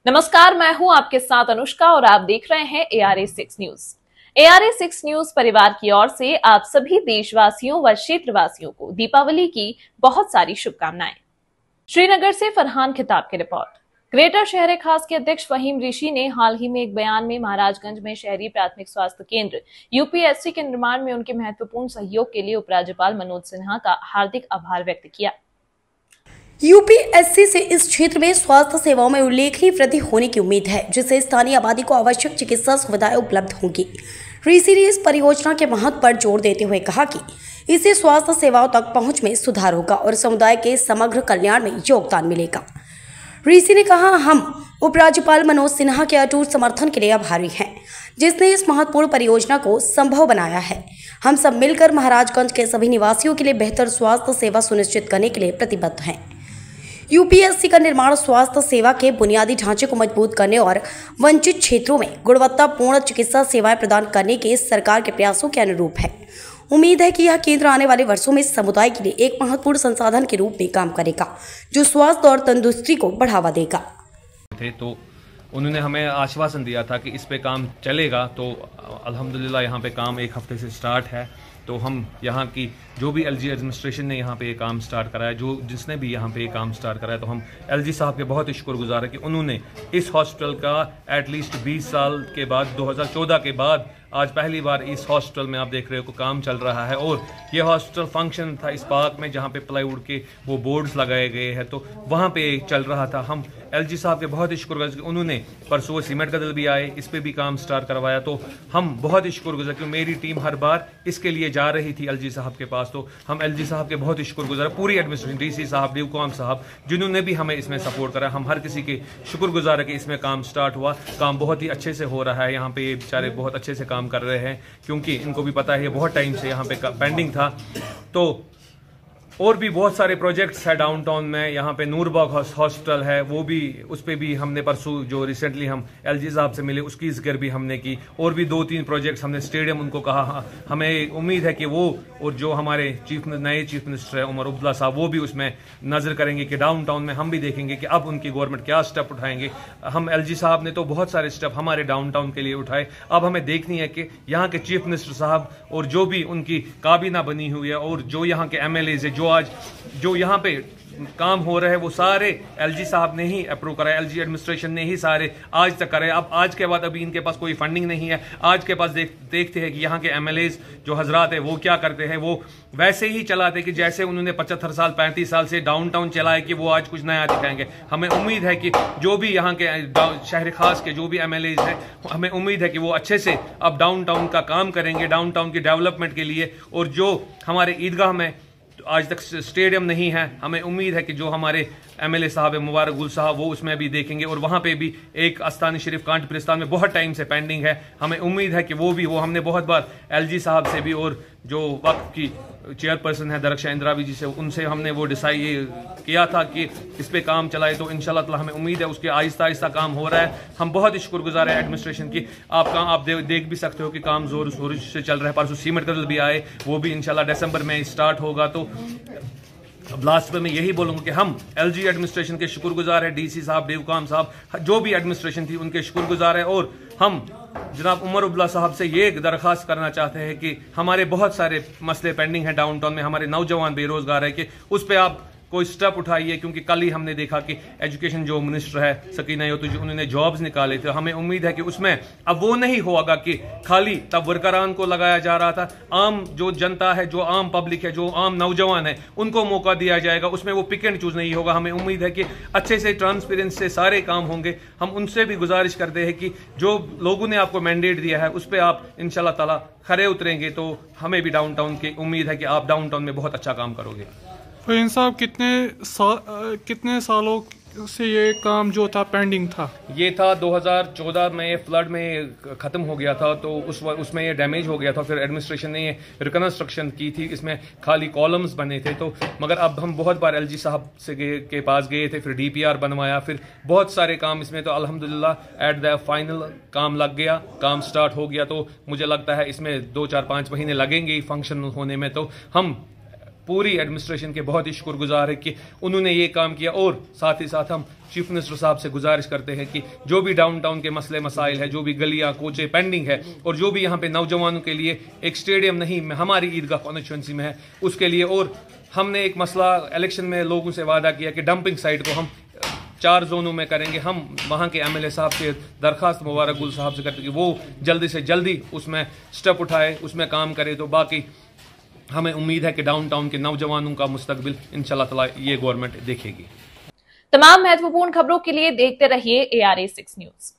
नमस्कार, मैं हूं आपके साथ अनुष्का और आप देख रहे हैं ARA6 न्यूज। ARA6 न्यूज परिवार की ओर से आप सभी देशवासियों व क्षेत्रवासियों को दीपावली की बहुत सारी शुभकामनाएं। श्रीनगर से फरहान खिताब की रिपोर्ट। ग्रेटर शहर खास के अध्यक्ष फहीम ऋषि ने हाल ही में एक बयान में महाराजगंज में शहरी प्राथमिक स्वास्थ्य केंद्र UPSC के निर्माण में उनके महत्वपूर्ण सहयोग के लिए उपराज्यपाल मनोज सिन्हा का हार्दिक आभार व्यक्त किया। UPSC से इस क्षेत्र में स्वास्थ्य सेवाओं में उल्लेखनीय वृद्धि होने की उम्मीद है, जिससे स्थानीय आबादी को आवश्यक चिकित्सा सुविधाएं उपलब्ध होंगी। ऋषि ने इस परियोजना के महत्व पर जोर देते हुए कहा कि इससे स्वास्थ्य सेवाओं तक पहुंच में सुधार होगा और समुदाय के समग्र कल्याण में योगदान मिलेगा। ऋषि ने कहा, हम उपराज्यपाल मनोज सिन्हा के अटूट समर्थन के लिए आभारी हैं, जिसने इस महत्वपूर्ण परियोजना को संभव बनाया है। हम सब मिलकर महाराजगंज के सभी निवासियों के लिए बेहतर स्वास्थ्य सेवा सुनिश्चित करने के लिए प्रतिबद्ध हैं। UPSC का निर्माण स्वास्थ्य सेवा के बुनियादी ढांचे को मजबूत करने और वंचित क्षेत्रों में गुणवत्तापूर्ण चिकित्सा सेवाएं प्रदान करने के सरकार के प्रयासों के अनुरूप है। उम्मीद है कि यह केंद्र आने वाले वर्षों में समुदाय के लिए एक महत्वपूर्ण संसाधन के रूप में काम करेगा, जो स्वास्थ्य और तंदुरुस्ती को बढ़ावा देगा। तो उन्होंने हमें आश्वासन दिया था कि इस पे काम चलेगा, तो अल्हम्दुलिल्लाह यहाँ पे काम एक हफ्ते से स्टार्ट है। तो हम यहाँ की जो भी LG एडमिनिस्ट्रेशन ने यहाँ पे ये काम स्टार्ट कराया, जिसने भी यहाँ पे ये काम स्टार्ट कराया, तो हम LG साहब के बहुत ही शुक्रगुजार है कि उन्होंने इस हॉस्पिटल का एटलीस्ट 20 साल के बाद 2014 के बाद आज पहली बार इस हॉस्पिटल में आप देख रहे हो कि काम चल रहा है। और ये हॉस्पिटल फंक्शन था इस पार्क में जहाँ पे प्लाईवुड के वो बोर्ड्स लगाए गए हैं, तो वहाँ पे चल रहा था। हम LG साहब के बहुत ही शुक्रगुजार, उन्होंने परसों सीमेंट का दल भी आए, इस पे भी काम स्टार्ट करवाया। तो हम बहुत ही शुक्रगुजार कि मेरी टीम हर बार इसके लिए जा रही थी LG साहब के पास, तो हम LG साहब के बहुत ही शुक्रगुजार, पूरी एडमिनिस्ट्रेशन, DC साहब, DIVCOM साहब, जिन्होंने भी हमें इसमें सपोर्ट करा। हम हर किसी के शुक्रगुजार है कि इसमें काम स्टार्ट हुआ। काम बहुत ही अच्छे से हो रहा है, यहाँ पे ये बेचारे बहुत अच्छे से काम कर रहे हैं, क्योंकि इनको भी पता है ये बहुत टाइम से यहाँ पे पेंडिंग था। तो और भी बहुत सारे प्रोजेक्ट्स है डाउनटाउन में। यहाँ पे नूरबाग हॉस्पिटल है, वो भी, उस पे भी हमने परसों जो रिसेंटली हम LG साहब से मिले उसकी जिक्र भी हमने की। और भी 2-3 प्रोजेक्ट्स हमने स्टेडियम उनको कहा। हमें उम्मीद है कि वो और जो हमारे नए चीफ मिनिस्टर है उमर अब्दुल्ला साहब, वो भी उसमें नजर करेंगे कि डाउनटाउन में हम भी देखेंगे कि अब उनकी गवर्नमेंट क्या स्टेप उठाएंगे। हम LG साहब ने तो बहुत सारे स्टेप हमारे डाउनटाउन के लिए उठाए। अब हमें देखनी है कि यहाँ के चीफ मिनिस्टर साहब और जो भी उनकी काबीना बनी हुई है और जो यहाँ के MLAs है, जो यहाँ पे काम हो रहे हैं, वो सारे LG साहब ने ही अप्रूव कराए, LG एडमिनिस्ट्रेशन ने ही सारे आज तक कराए। अब आज के बाद अभी इनके पास कोई फंडिंग नहीं है। आज के पास देखते हैं कि यहाँ के MLAs जो हजरात है वो क्या करते हैं। वो वैसे ही चलाते कि जैसे उन्होंने 75 साल 35 साल से डाउनटाउन चलाए कि वो आज कुछ नया दिखाएंगे। हमें उम्मीद है कि जो भी यहाँ के शहर खास के जो भी MLAs हैं, हमें उम्मीद है कि वो अच्छे से अब डाउनटाउन का काम करेंगे, डाउनटाउन की डेवलपमेंट के लिए। और जो हमारे ईदगाह में आज तक स्टेडियम नहीं है, हमें उम्मीद है कि जो हमारे MLA साहब है मुबारक गुल साहब, वो उसमें भी देखेंगे। और वहाँ पे भी एक आस्थानी शरीफ कांटपुरिस्तान में बहुत टाइम से पेंडिंग है, हमें उम्मीद है कि वो हमने बहुत बार LG साहब से भी और जो वक्फ की चेयरपर्सन है दरख्शां इंदिरावी जी से, उनसे हमने वो डिसाइड किया था कि इस पे काम चलाए। तो इंशाल्लाह ताला हमें उम्मीद है उसके आहिस्ता आहिस्ता काम हो रहा है। हम बहुत ही शुक्रगुजार है एडमिनिस्ट्रेशन की। आप देख भी सकते हो कि काम जोर शोर से चल रहा है। परसों सीमेंट का दल भी आए, वो भी इंशाल्लाह दिसंबर में स्टार्ट होगा। तो अब लास्ट में मैं यही बोलूंगा कि हम LG एडमिनिस्ट्रेशन के शुक्रगुजार है, DC साहब, DIVCOM साहब, जो भी एडमिनिस्ट्रेशन थी उनके शुक्रगुजार है। और हम जनाब उमर अब्दुल्ला साहब से ये दरख्वास्त करना चाहते हैं कि हमारे बहुत सारे मसले पेंडिंग हैं डाउनटाउन में, हमारे नौजवान बेरोजगार है, कि उस पर आप कोई स्टेप उठाइए। क्योंकि कल ही हमने देखा कि एजुकेशन जो मिनिस्टर है सकीना तो उन्होंने जॉब्स निकाले थे। हमें उम्मीद है कि उसमें अब वो नहीं होगा कि खाली तब वर्करान को लगाया जा रहा था। आम जो जनता है, जो आम पब्लिक है, जो आम नौजवान है, उनको मौका दिया जाएगा। उसमें वो पिक एंड चूज नहीं होगा। हमें उम्मीद है कि अच्छे से ट्रांसपेरेंस से सारे काम होंगे। हम उनसे भी गुजारिश करते हैं कि जो लोगों ने आपको मैंडेट दिया है उस पर आप इंशाल्लाह ताला खरे उतरेंगे, तो हमें भी डाउनटाउन की उम्मीद है कि आप डाउनटाउन में बहुत अच्छा काम करोगे। फहीम साहब, कितने सालों से ये काम जो था पेंडिंग था? ये था 2014 में फ्लड में ख़त्म हो गया था, तो उसमें ये डैमेज हो गया था। फिर एडमिनिस्ट्रेशन ने ये रिकन्स्ट्रक्शन की थी, इसमें खाली कॉलम्स बने थे। तो मगर अब हम बहुत बार LG साहब से के पास गए थे, फिर DPR बनवाया, फिर बहुत सारे काम इसमें। तो अल्हम्दुलिल्लाह एट द फाइनल काम लग गया, काम स्टार्ट हो गया। तो मुझे लगता है इसमें 2-4-5 महीने लगेंगे फंक्शन होने में। तो हम पूरी एडमिनिस्ट्रेशन के बहुत ही शुक्रगुजार है कि उन्होंने ये काम किया। और साथ ही साथ हम चीफ मिनिस्टर साहब से गुजारिश करते हैं कि जो भी डाउनटाउन के मसले मसाइल है, जो भी गलियां कोचे पेंडिंग है, और जो भी यहाँ पे नौजवानों के लिए एक स्टेडियम नहीं हमारी ईदगाह कॉन्स्टिट्यूंसी में है उसके लिए, और हमने एक मसला इलेक्शन में लोगों से वादा किया कि डंपिंग साइट को हम 4 जोनों में करेंगे। हम वहाँ के MLA साहब से दरखास्त मुबारक गुल साहब से करते कि वो जल्दी से जल्दी उसमें स्टेप उठाए, उसमें काम करे। तो बाकी हमें उम्मीद है कि डाउनटाउन के नौजवानों का मुस्तकबिल इंशाल्लाह ताला ये गवर्नमेंट देखेगी। तमाम महत्वपूर्ण खबरों के लिए देखते रहिए ARA 6 न्यूज।